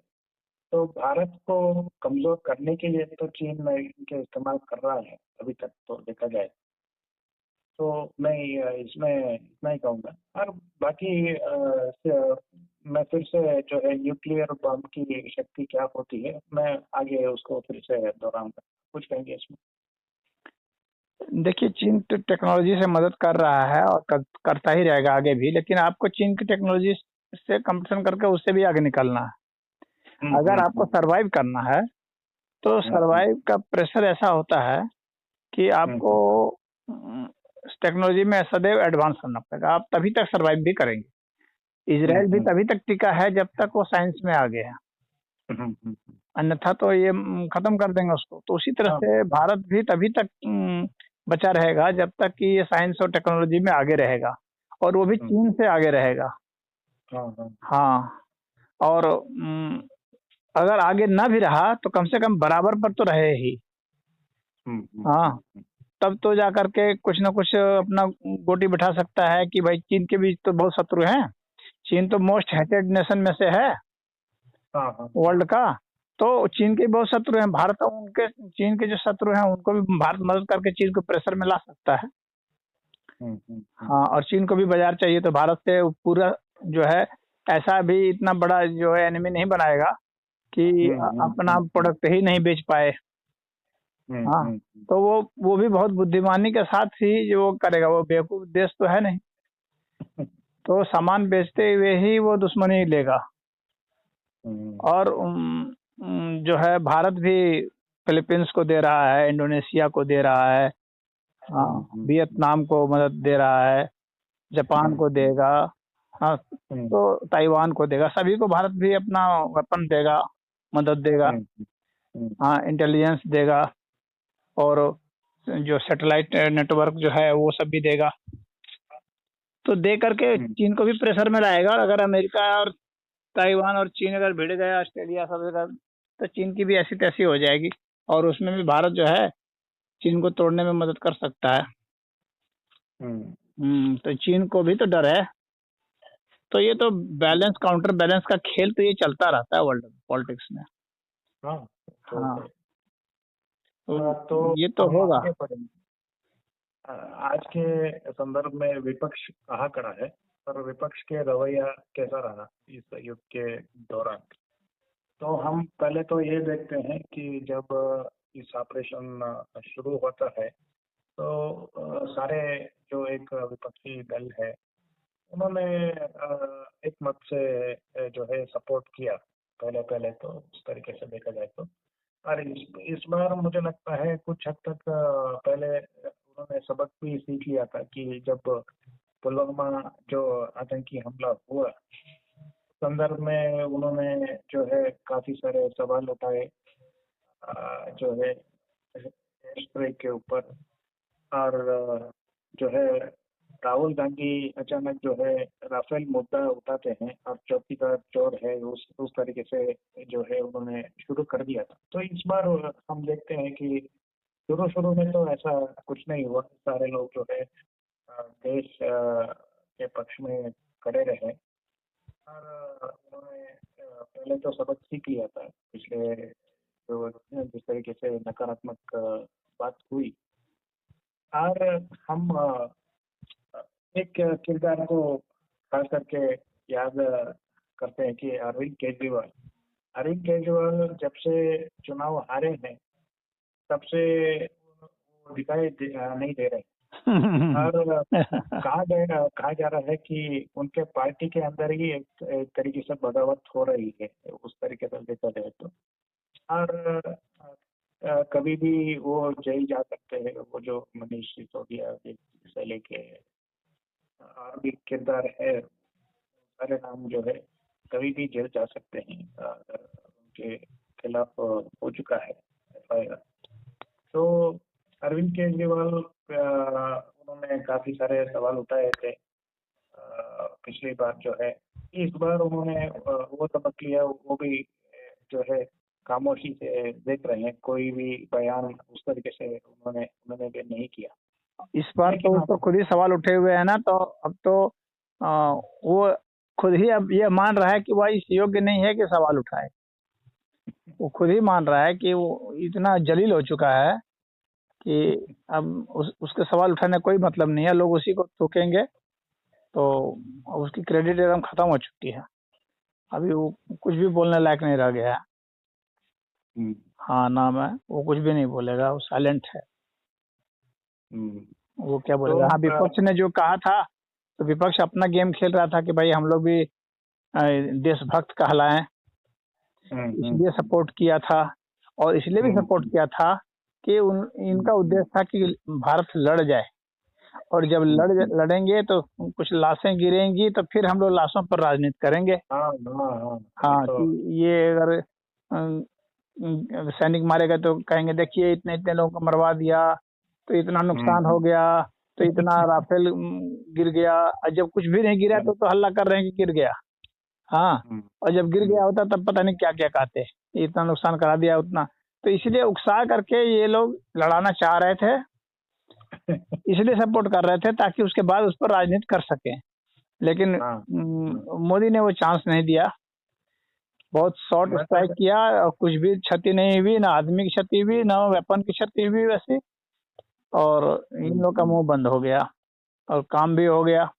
तो भारत को कमजोर करने के लिए तो चीन इनके इस्तेमाल कर रहा है अभी तक, तो देखा जाए तो मैं इसमें इतना ही कहूँगा। और बाकी मैं फिर से जो है न्यूक्लियर बम की शक्ति क्या होती है, मैं आगे उसको फिर से दोहराऊंगा। कुछ कहेंगे इसमें? देखिए, चीन तो टेक्नोलॉजी से मदद कर रहा है और करता ही रहेगा आगे भी, लेकिन आपको चीन की टेक्नोलॉजी से कंपटीशन करके उससे भी आगे निकलना है। अगर आपको सरवाइव करना है तो सरवाइव का प्रेशर ऐसा होता है कि आपको टेक्नोलॉजी में सदैव एडवांस करना पड़ेगा। आप तभी तक सरवाइव भी करेंगे। इजराइल भी तभी तक टिका है जब तक वो साइंस में आगे है, अन्यथा तो ये खत्म कर देंगे उसको। तो उसी तरह से भारत भी तभी तक बचा रहेगा जब तक कि ये साइंस और टेक्नोलॉजी में आगे रहेगा, और वो भी चीन से आगे रहेगा। हाँ, और अगर आगे ना भी रहा तो कम से कम बराबर पर तो रहे ही। हाँ, तब तो जा करके कुछ ना कुछ अपना गोटी बिठा सकता है कि भाई चीन के बीच तो बहुत शत्रु हैं, चीन तो मोस्ट हेटेड नेशन में से है वर्ल्ड का, तो चीन के बहुत शत्रु हैं। भारत उनके चीन के जो शत्रु हैं उनको भी भारत मदद करके चीन को प्रेशर में ला सकता है। हाँ, और चीन को भी बाजार चाहिए तो भारत से पूरा जो है ऐसा भी इतना बड़ा जो है एनिमी नहीं बनाएगा कि अपना प्रोडक्ट ही नहीं बेच पाए। हाँ, तो वो भी बहुत बुद्धिमानी के साथ ही जो करेगा, वो बेवकूफ देश तो है नहीं, तो सामान बेचते हुए ही वो दुश्मनी लेगा। और जो है भारत भी फिलीपींस को दे रहा है, इंडोनेशिया को दे रहा है, हाँ, वियतनाम को मदद दे रहा है, जापान को देगा, हाँ, तो ताइवान को देगा, सभी को भारत भी अपना वेपन देगा, मदद देगा, हाँ, इंटेलिजेंस देगा, और जो सैटेलाइट नेटवर्क जो है वो सब भी देगा। तो दे करके चीन को भी प्रेशर में लाएगा। अगर अमेरिका और ताइवान और चीन अगर भिड़ गया, ऑस्ट्रेलिया सब जगह, तो चीन की भी ऐसी तैसी हो जाएगी, और उसमें भी भारत जो है चीन को तोड़ने में मदद कर सकता है। तो चीन को भी तो डर है। तो ये तो बैलेंस काउंटर बैलेंस का खेल तो ये चलता रहता है वर्ल्ड पॉलिटिक्स में। हाँ, हाँ, तो ये तो होगा। आज के संदर्भ में विपक्ष कहाँ खड़ा है और विपक्ष के रवैया कैसा रहा इस युद्ध के दौरान? तो हम पहले तो ये देखते हैं कि जब इस ऑपरेशन शुरू होता है तो सारे जो एक विपक्षी दल है उन्होंने एक मत से जो है सपोर्ट किया पहले पहले, तो उस तरीके से देखा जाए तो। और इस बार मुझे लगता है कुछ हद तक पहले उन्होंने सबक भी सीख लिया था कि जब पुलवामा जो आतंकी हमला हुआ संदर्भ में उन्होंने जो है काफी सारे सवाल उठाए जो है एयर के ऊपर। और जो है राहुल गांधी अचानक जो है राफेल मुद्दा उठाते हैं और चौकीदार चोर है उस तरीके से जो है उन्होंने शुरू कर दिया था। तो इस बार हम देखते हैं कि शुरू में तो ऐसा कुछ नहीं हुआ, सारे लोग जो है देश के पक्ष में खड़े रहे। और उन्होंने पहले तो सबक सीख लिया था पिछले जो जिस तरीके से नकारात्मक बात हुई। और हम एक किरदार को खास करके याद करते हैं कि अरविंद केजरीवाल जब से चुनाव हारे हैं तब से दिखाई नहीं दे रहे। और कहा जा रहा है कि उनके पार्टी के अंदर ही एक तरीके से बगावत हो रही है, उस तरीके से देखा जाए तो। और कभी भी वो जेल जा सकते हैं, वो जो मनीष सिसोदिया से लेके और भी किरदार है, सारे नाम जो है कभी भी जेल जा सकते हैं, उनके खिलाफ हो चुका है FIR। तो अरविंद केजरीवाल उन्होंने काफी सारे सवाल उठाए थे पिछली बार जो है। इस बार उन्होंने वो सबक लिया, वो भी जो है खामोशी से देख रहे हैं, कोई भी बयान उस तरीके से उन्होंने भी नहीं किया। इस बार तो उसको खुद ही सवाल उठे हुए हैं ना, तो अब तो वो खुद ही अब ये मान रहा है कि वह इस योग्य नहीं है कि सवाल उठाए। वो खुद ही मान रहा है कि वो इतना जलील हो चुका है कि अब उसके सवाल उठाने कोई मतलब नहीं है, लोग उसी को थूकेंगे, तो उसकी क्रेडिट एकदम खत्म हो चुकी है। अभी वो कुछ भी बोलने लायक नहीं रह गया है। हाँ, नाम है, वो कुछ भी नहीं बोलेगा, वो साइलेंट है। वो क्या बोलेगा? हाँ, विपक्ष ने जो कहा था, तो विपक्ष अपना गेम खेल रहा था कि भाई हम लोग भी देशभक्त कहलाएं, इसलिए सपोर्ट किया था। और इसलिए भी सपोर्ट किया था कि इनका उद्देश्य था कि भारत लड़ जाए, और जब लड़ेंगे तो कुछ लाशें गिरेंगी, तो फिर हम लोग लाशों पर राजनीति करेंगे। हाँ, कि ये अगर सैनिक मारेगा तो कहेंगे देखिए इतने इतने लोगों को मरवा दिया, तो इतना नुकसान हो गया, तो इतना राफेल गिर गया। और जब कुछ भी नहीं गिरा तो हल्ला कर रहे हैं कि गिर गया। हाँ, और जब गिर गया होता तब पता नहीं क्या क्या कहते, इतना नुकसान करा दिया उतना। तो इसलिए उकसा करके ये लोग लड़ाना चाह रहे थे, इसलिए सपोर्ट कर रहे थे ताकि उसके बाद उस पर राजनीति कर सके। लेकिन मोदी ने वो चांस नहीं दिया, बहुत शॉर्ट स्ट्राइक किया, और कुछ भी क्षति नहीं हुई, ना आदमी की क्षति हुई, ना वेपन की क्षति हुई वैसे। और इन लोग का मुंह बंद हो गया और काम भी हो गया।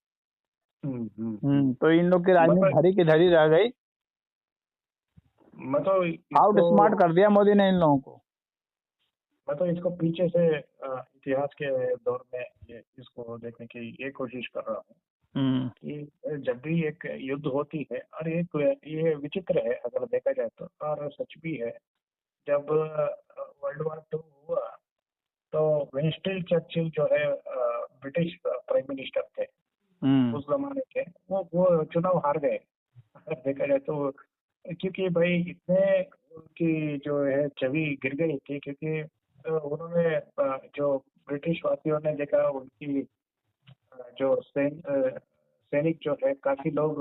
तो इन लोग की राजनीति धरी की धरी रह गई। मैं तो आउट स्मार्ट कर दिया मोदी ने इन लोगों को। मैं तो इसको पीछे से इतिहास के दौर में इसको देखने की ये कोशिश कर रहा हूँ कि जब भी एक युद्ध होती है, और ये विचित्र है अगर देखा जाए तो, और सच भी है, जब वर्ल्ड वॉर 2 हुआ तो विंस्टन चर्चिल जो है ब्रिटिश प्राइम मिनिस्टर थे उस जमाने के, वो चुनाव हार गए अगर देखा जाए तो, क्योंकि भाई इतने उनकी जो है छवि गिर गई थी, क्योंकि उन्होंने जो ब्रिटिश वासियों ने देखा उनकी जो सैनिक जो है काफी लोग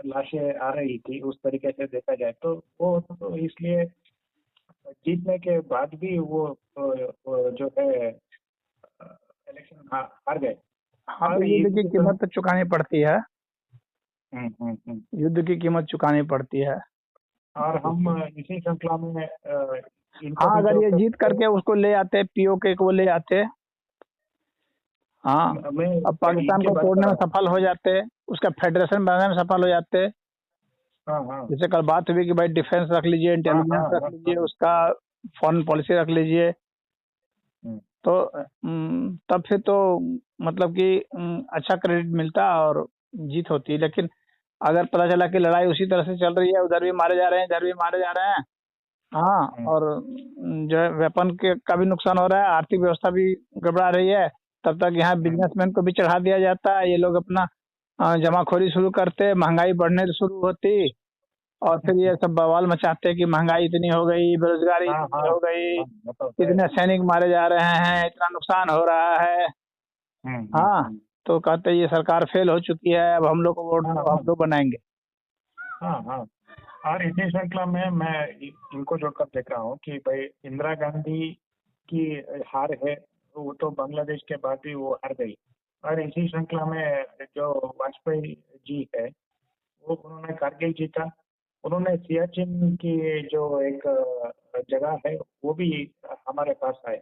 लाशें आ रही थी, उस तरीके से देखा जाए तो वो तो इसलिए जीतने के बाद भी वो जो है इलेक्शन हार गए। हाँ, तो युद्ध की कीमत तो चुकानी पड़ती है। युद्ध की कीमत चुकानी पड़ती है। और हम इसी श्रृंखला में हाँ, अगर ये जीत करके उसको ले आते, पीओके को ले आते, हाँ, अब पाकिस्तान को तोड़ने में सफल हो जाते, उसका फेडरेशन बनाने में सफल हो जाते। जैसे कल बात हुई कि भाई डिफेंस रख लीजिए, इंटेलिजेंस रख लीजिए, उसका फॉरेन पॉलिसी रख लीजिए, तो तब फिर तो मतलब कि अच्छा क्रेडिट मिलता और जीत होती। लेकिन अगर पता चला कि लड़ाई उसी तरह से चल रही है, उधर भी मारे जा रहे हैं, इधर भी मारे जा रहे हैं, हाँ, और जो है वेपन का भी नुकसान हो रहा है, आर्थिक व्यवस्था भी गड़बड़ा रही है, तब तक यहाँ बिजनेसमैन को भी चढ़ा दिया जाता है, ये लोग अपना जमाखोरी शुरू करते, महंगाई बढ़ने शुरू होती, और फिर ये सब बवाल मचाते कि महंगाई इतनी हो गई, बेरोजगारी इतनी हो गई, इतने सैनिक मारे जा रहे हैं, इतना नुकसान हो रहा है। हाँ, तो कहते ये सरकार फेल हो चुकी है, अब हम लोग को वोट दो, हम लोग बनाएंगे। हाँ, और इसी श्रृंखला में मैं इनको जोड़कर देख रहा हूँ कि भाई इंदिरा गांधी की हार है, वो तो बांग्लादेश के बाद भी वो हार गई, और इसी श्रृंखला में जो वाजपेयी जी है वो उन्होंने कारगिल जीता, उन्होंने सियाचिन की जो एक जगह है वो भी हमारे पास है,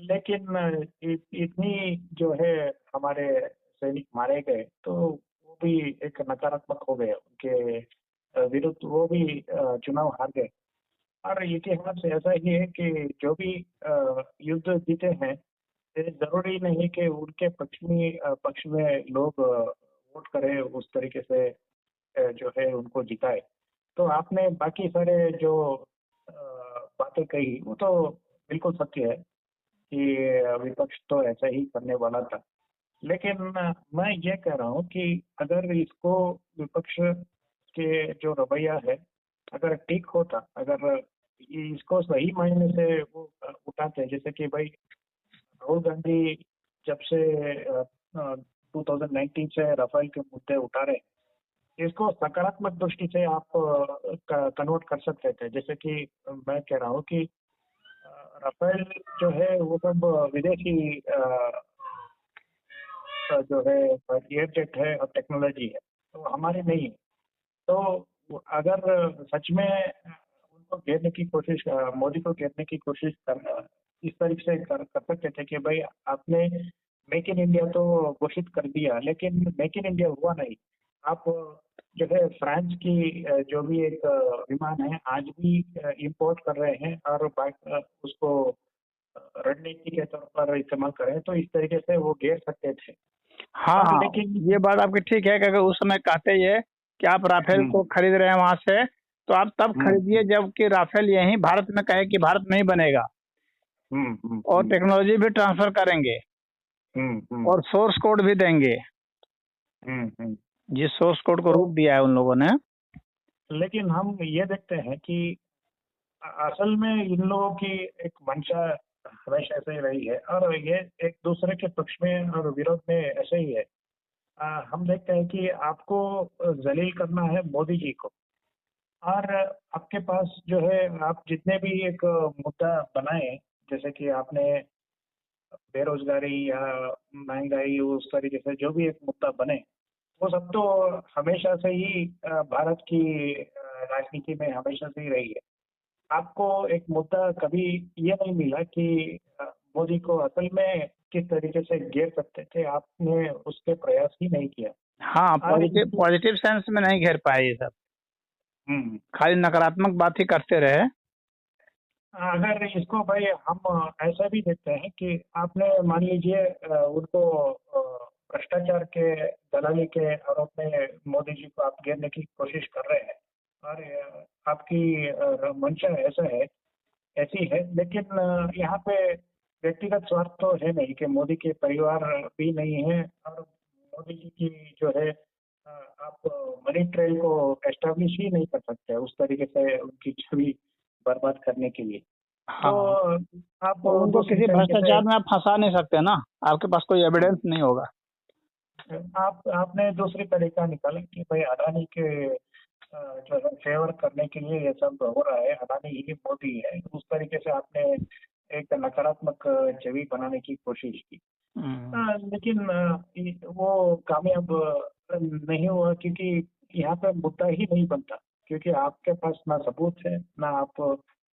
लेकिन इतनी जो है हमारे सैनिक मारे गए तो वो भी एक नकारात्मक हो गया उनके विरुद्ध, वो भी चुनाव हार गए। और इतिहास ऐसा ही है कि जो भी युद्ध जीते हैं, ये जरूरी नहीं कि उनके पक्ष में लोग वोट करें उस तरीके से जो है उनको जिताए। तो आपने बाकी सारे जो बातें कही वो तो बिल्कुल सत्य है कि विपक्ष तो ऐसा ही करने वाला था, लेकिन मैं ये कह रहा हूँ कि अगर इसको विपक्ष के जो रवैया है अगर ठीक होता, अगर इसको सही मायने से वो उठाते, जैसे कि भाई राहुल गांधी जब से 2019 से राफेल के मुद्दे उठा रहे, इसको सकारात्मक दृष्टि से आप कन्वर्ट कर सकते थे। जैसे कि मैं कह रहा हूँ कि राफेल जो है वो सब विदेशी जो है एयरजेट है और टेक्नोलॉजी है, तो हमारी नहीं है। तो अगर सच में उनको घेरने की कोशिश, मोदी को घेरने की कोशिश करना इस तरीके से कर सकते थे कि भाई आपने मेक इन इंडिया तो घोषित कर दिया, लेकिन मेक इन इंडिया हुआ नहीं। आप जो है फ्रांस की जो भी एक विमान है आज भी इंपोर्ट कर रहे हैं और उसको रणनीति के तौर पर इस्तेमाल करें, तो इस तरीके से वो घेर सकते थे। हाँ, लेकिन ये बात आपकी ठीक है कि अगर उस समय कहते ये कि आप राफेल को खरीद रहे हैं वहां से, तो आप तब खरीदिए जबकि राफेल यहीं भारत में कहे कि भारत में ही बनेगा, और टेक्नोलॉजी भी ट्रांसफर करेंगे, और सोर्स कोड भी देंगे, जिस सोर्स कोड को रोक दिया है उन लोगों ने। लेकिन हम ये देखते हैं कि असल में इन लोगों की एक मंशा हमेशा ऐसे ही रही है, और ये एक दूसरे के पक्ष में और विरोध में ऐसे ही है। हम देखते हैं कि आपको जलील करना है मोदी जी को, और आपके पास जो है आप जितने भी एक मुद्दा बनाए, जैसे कि आपने बेरोजगारी या महंगाई उस तरीके से जो भी एक मुद्दा बने, वो सब तो हमेशा से ही भारत की राजनीति में हमेशा से ही रही है। आपको एक मुद्दा कभी ये नहीं मिला कि मोदी को असल में किस तरीके से घेर सकते थे, आपने उसके प्रयास ही नहीं किया। हाँ, और पॉजिटिव सेंस में नहीं घेर पाए ये सब, खाली नकारात्मक बात ही करते रहे। अगर इसको भाई हम ऐसा भी देखते हैं कि आपने मान लीजिए उनको भ्रष्टाचार के, दलाली के आरोप में मोदी जी को आप घेरने की कोशिश कर रहे हैं, और आपकी मंशा ऐसी है, लेकिन यहाँ पे व्यक्तिगत स्वार्थ तो है नहीं कि मोदी के परिवार भी नहीं है, और मोदी जी की जो है आप मनी ट्रेल को एस्टेब्लिश ही नहीं कर सकते उस तरीके से उनकी छवि बर्बाद करने के लिए। हाँ, तो आप तो उनको किसी भ्रष्टाचार में आप फंसा नहीं सकते ना, आपके पास कोई एविडेंस नहीं होगा। आपने दूसरी तरीका निकाला कि भाई अडानी के जो है फेवर करने के लिए ये सब हो रहा है, अडानी ही मोदी है, उस तरीके से आपने एक नकारात्मक छवि बनाने की कोशिश की। लेकिन वो कामयाब नहीं हुआ, क्योंकि यहाँ पे मुद्दा ही नहीं बनता, क्योंकि आपके पास ना सबूत है, ना आप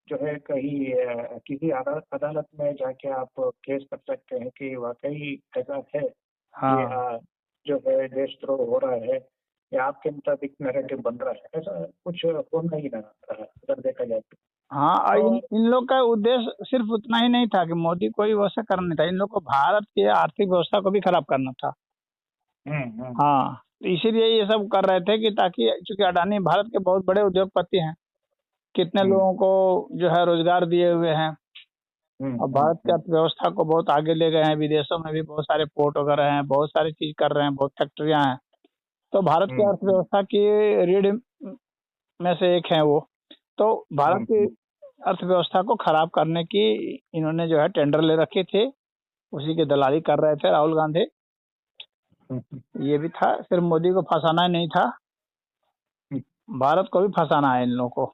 जो है कहीं किसी अदालत में जाके आप केस कर सकते हैं कि वाकई ऐसा है कि जो है देशद्रोह हो रहा है या आपके मुताबिक नैरेटिव बन रहा है। ऐसा कुछ होना ही ना रहा अगर देखा जाए तो। हाँ, इन लोग का उद्देश्य सिर्फ उतना ही नहीं था कि मोदी को ही वैसा करना था, इन लोग को भारत की आर्थिक व्यवस्था को भी खराब करना था। हाँ, तो इसीलिए ये सब कर रहे थे कि ताकि, चूंकि अडानी भारत के बहुत बड़े उद्योगपति हैं, कितने लोगों को जो है रोजगार दिए हुए हैं, और भारत की अर्थव्यवस्था को बहुत आगे ले गए हैं, विदेशों में भी बहुत सारे पोर्ट वगैरह हैं, बहुत सारी चीज कर रहे हैं, बहुत फैक्ट्रियां हैं, तो भारत की अर्थव्यवस्था की रीढ़ में से एक है वो। तो भारत की अर्थव्यवस्था को खराब करने की इन्होंने जो है टेंडर ले रखे थे, उसी की दलाली कर रहे थे राहुल गांधी। ये भी था, सिर्फ मोदी को फंसाना ही नहीं था, भारत को भी फंसाना है इन लोगों को।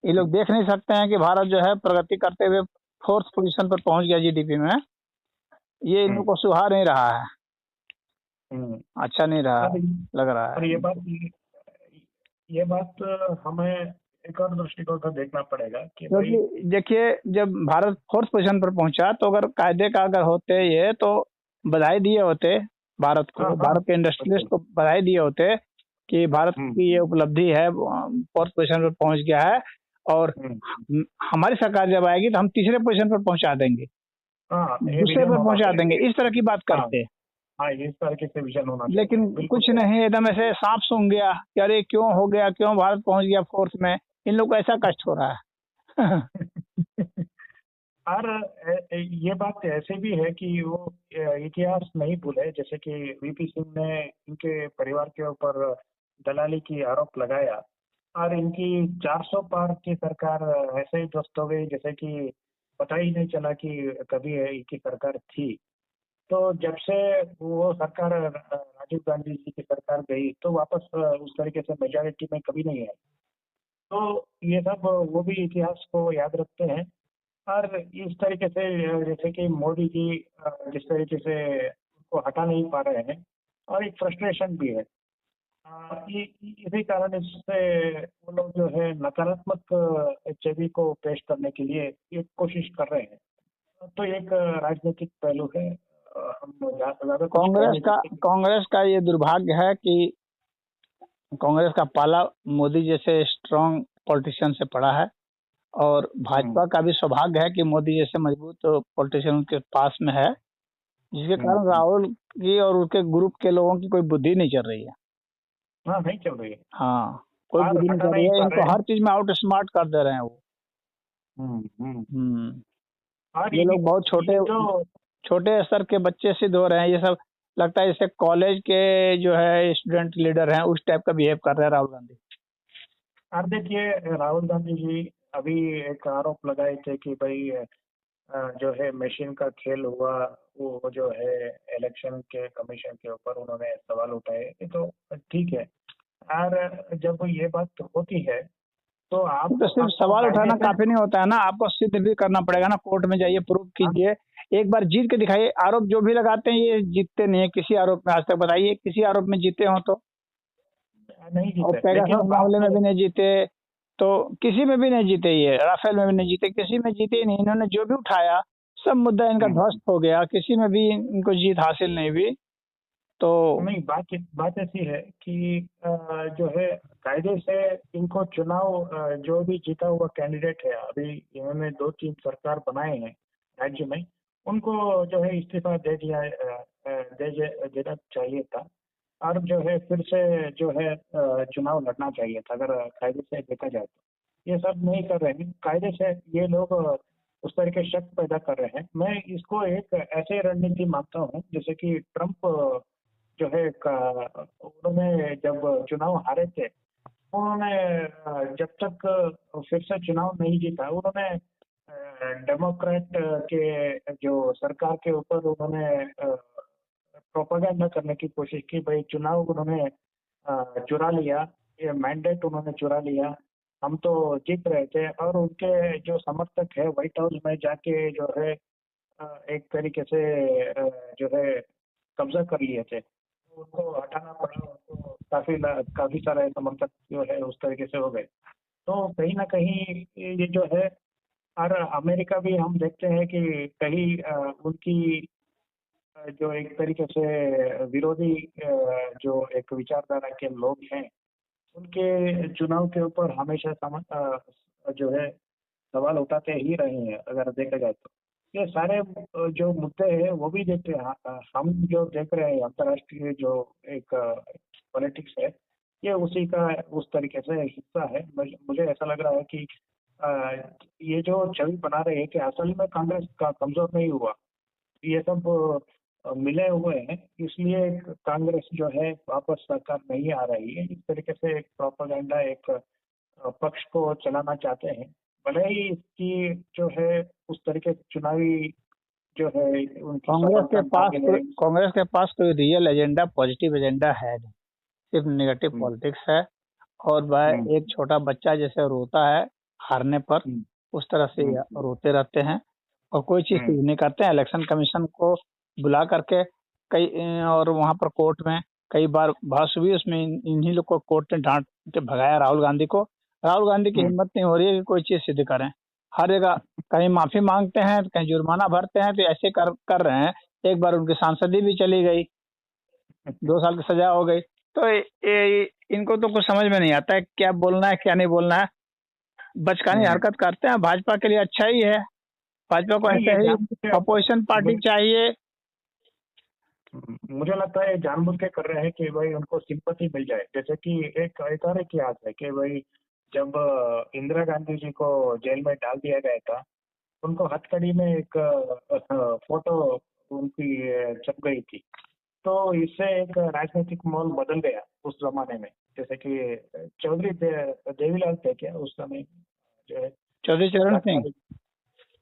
ये लोग देख नहीं सकते हैं कि भारत जो है प्रगति करते हुए 4th पोजीशन पर पहुंच गया जीडीपी में। ये इन लोगों को सुहा नहीं रहा है, अच्छा नहीं रहा लग रहा है। और ये बात हमें एक और दृष्टिकोण से देखना पड़ेगा कि क्योंकि देखिए, जब भारत 4th पोजीशन पर पहुंचा तो अगर कायदे का अगर होते ये तो बधाई दिए होते भारत को, भारत के इंडस्ट्रियलिस्ट को बधाई दिए होते कि भारत की ये उपलब्धि है, 4th पोजीशन पर पहुंच गया है, और हमारी सरकार जब आएगी तो हम 3रे पोजीशन पर पहुंचा देंगे, दूसरे पर पहुंचा देंगे, इस तरह की बात करते। इस तरह के विजन होना, लेकिन कुछ नहीं, एकदम ऐसे सांप सूंघ गया कि अरे क्यों हो गया, क्यों भारत पहुंच गया 4th में, इन लोग को ऐसा कष्ट हो रहा है। और ये बात ऐसे भी है कि वो इतिहास नहीं भूले, जैसे कि वीपी सिंह ने इनके परिवार के ऊपर दलाली की आरोप लगाया, और इनकी 400 पार की सरकार ऐसे ही ध्वस्त हो गई जैसे कि पता ही नहीं चला कि कभी इनकी सरकार थी। तो जब से वो सरकार राजीव गांधी जी की सरकार गई तो वापस उस तरीके से मेजॉरिटी में कभी नहीं आई। तो ये सब वो भी इतिहास को याद रखते हैं, और इस तरीके से जैसे कि मोदी जी जिस तरीके से उनको हटा नहीं पा रहे हैं, और एक फ्रस्ट्रेशन भी है, इसी कारण इससे वो लोग जो है नकारात्मक छवि को पेश करने के लिए एक कोशिश कर रहे हैं। तो एक राजनीतिक पहलू है। कांग्रेस का ये दुर्भाग्य है कि कांग्रेस का पाला मोदी जैसे स्ट्रांग पॉलिटिशियन से पड़ा है, और भाजपा का भी सौभाग्य है कि मोदी जैसे मजबूत पॉलिटिशियन के पास में है, जिसके कारण राहुल की और उनके ग्रुप के लोगों की कोई बुद्धि नहीं चल रही है। नहीं चल रही है। हाँ, कोई बुद्धि नहीं चल रही है, इनको हर चीज में आउट स्मार्ट कर दे रहे हैं वो। ये लोग बहुत छोटे स्तर के बच्चे सिद्ध हो रहे हैं, ये सब लगता है जैसे कॉलेज के जो है स्टूडेंट लीडर हैं, उस टाइप का बिहेव कर रहे हैं राहुल गांधी। अब देखिए, राहुल गांधी जी अभी एक आरोप लगाए थे कि भाई जो है मशीन का खेल हुआ, वो जो है इलेक्शन के कमीशन के ऊपर उन्होंने सवाल उठाए, तो ठीक है। और जब ये बात होती है तो आप तो सिर्फ सवाल उठाना काफी नहीं होता है ना, आपको सिद्ध भी करना पड़ेगा ना, कोर्ट में जाइए, प्रूफ कीजिए, एक बार जीत के दिखाइए। आरोप जो भी लगाते हैं ये जीतते नहीं है किसी आरोप में, आज तक बताइए किसी आरोप में जीते हो तो नहीं जीते, और पेगासस मामले में भी नहीं जीते, तो किसी में भी नहीं जीते, ये राफेल में भी नहीं जीते, किसी में जीते ही नहीं। इन्होंने जो भी उठाया सब मुद्दा इनका ध्वस्त हो गया, किसी में भी इनको जीत हासिल नहीं हुई। तो नहीं, बात ऐसी है कि जो है कायदे से इनको चुनाव जो भी जीता हुआ कैंडिडेट है, अभी इन्होंने 2-3 सरकार बनाए हैं राज्य में, उनको जो है इस्तीफा देना चाहिए था, और जो है फिर से जो है चुनाव लड़ना चाहिए था, अगर कायदे से देखा जाए तो। ये सब नहीं कर रहे हैं कायदे से, ये लोग उस तरह के शक पैदा कर रहे हैं। मैं इसको एक ऐसे रणनीति मानता हूँ जैसे कि ट्रम्प जो है उन्होंने जब चुनाव हारे थे, उन्होंने जब तक फिर से चुनाव नहीं जीता, उन्होंने डेमोक्रेट के जो सरकार के ऊपर उन्होंने प्रोपेगेंडा करने की कोशिश की, भाई चुनाव उन्होंने चुरा लिया, ये मैंडेट उन्होंने चुरा लिया, हम तो जीत रहे थे। और उनके जो समर्थक है व्हाइट हाउस में जाके जो है एक तरीके से जो है कब्जा कर लिए थे, उनको हटाना पड़ा, उनको काफी सारे समर्थक जो है उस तरीके से हो गए। तो कहीं ना कहीं ये जो है, और अमेरिका भी हम देखते हैं कि कहीं उनकी जो एक तरीके से विरोधी जो एक विचारधारा के लोग हैं, उनके चुनाव के ऊपर हमेशा जो है सवाल उठाते ही रहे हैं, अगर देखा जाए तो। ये सारे जो मुद्दे हैं वो भी देखते हैं, हम जो देख रहे हैं अंतर्राष्ट्रीय जो एक पॉलिटिक्स है, ये उसी का उस तरीके से हिस्सा है। मुझे ऐसा लग रहा है कि ये जो छवि बना रहे हैं कि असल में कांग्रेस का कमजोर नहीं हुआ, ये सब मिले हुए हैं, इसलिए कांग्रेस जो है वापस सरकार नहीं आ रही है। इस तरीके से एक प्रोपेगेंडा, एक पक्ष को चलाना चाहते हैं, भले ही इसकी जो है उस तरीके चुनावी जो है उनकी कांग्रेस के पास कोई रियल एजेंडा, पॉजिटिव एजेंडा है नहीं, सिर्फ नेगेटिव पॉलिटिक्स है। और वह एक छोटा बच्चा जैसे रोता है हारने पर, उस तरह से रोते रहते हैं और कोई चीज नहीं करते हैं। इलेक्शन कमीशन को बुला करके कई और वहां पर कोर्ट में कई बार बहस हुई, उसमें इन्हीं लोग को कोर्ट ने डांट के भगाया राहुल गांधी को। राहुल गांधी की हिम्मत नहीं हो रही है कि कोई चीज सिद्ध करें। हर जगह कहीं माफी मांगते हैं, कहीं जुर्माना भरते हैं, तो ऐसे कर रहे हैं। एक बार उनकी सांसदी भी चली गई, 2 साल की सजा हो गई। तो इनको तो कुछ समझ में नहीं आता है क्या बोलना है क्या नहीं बोलना है, बचकानी हरकत करते हैं। भाजपा के लिए अच्छा ही है, भाजपा को ऐसे ही अपोजिशन पार्टी चाहिए। मुझे लगता है जानबूझ के कर रहे हैं कि भाई उनको सिंपैथी मिल जाए। जैसे कि एक और इतिहास है कि भाई जब इंदिरा गांधी जी को जेल में डाल दिया गया था, उनको हथकड़ी में एक फोटो उनकी छप गई थी, तो इससे एक राजनीतिक माहौल बदल गया उस जमाने में। जैसे कि चौधरी देवीलाल थे क्या उस समय, जो है चौधरी चरण सिंह,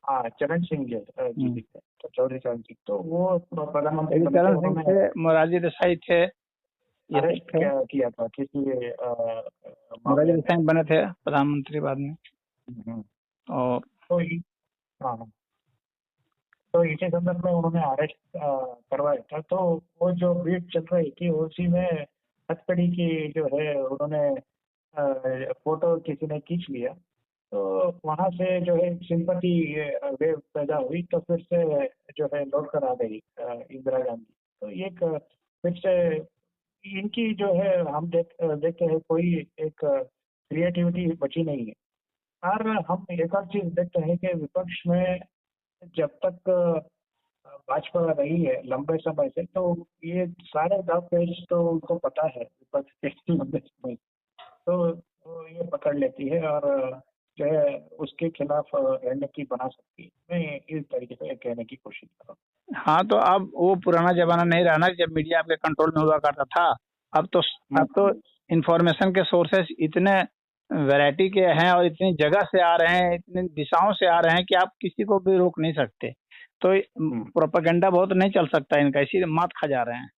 हाँ चरण सिंह जी थे, तो चौधरी चरण सिंह, तो वो प्रधानमंत्री चरण सिंह थे, मोरारजी देसाई थे, अरेस्ट किया था किसी मोरारजी देसाई बने थे प्रधानमंत्री बाद में। और तो इसी संदर्भ में उन्होंने अरेस्ट करवाया था। तो वो जो भीड़ चल रही थी उसी में हथकड़ी की जो है उन्होंने फोटो किसी ने खींच लिया, तो वहां से जो है सिंपैथी वेव पैदा हुई, तो फिर से जो है लौट कर आ गई इंदिरा गांधी। तो एक फिर से इनकी जो है हम देखते हैं कोई एक क्रिएटिविटी बची नहीं है। और हम एक और चीज देखते हैं कि विपक्ष में जब तक भाजपा रही है लंबे समय से, तो ये सारे दाव पेच तो उनको पता है विपक्ष के लंबे समय, तो ये पकड़ लेती है और जो है उसके खिलाफ रणनीति बना सकती है। मैं इस तरीके से कहने की कोशिश कर रहा हूँ। हाँ, तो अब वो पुराना जमाना नहीं रहा ना जब मीडिया आपके कंट्रोल में हुआ करता था। अब तो इंफॉर्मेशन के सोर्सेस इतने वैरायटी के हैं और इतनी जगह से आ रहे हैं, इतनी दिशाओं से आ रहे हैं कि आप किसी को भी रोक नहीं सकते। तो प्रोपेगेंडा बहुत नहीं चल सकता इनका, इसीलिए मात खा जा रहे हैं।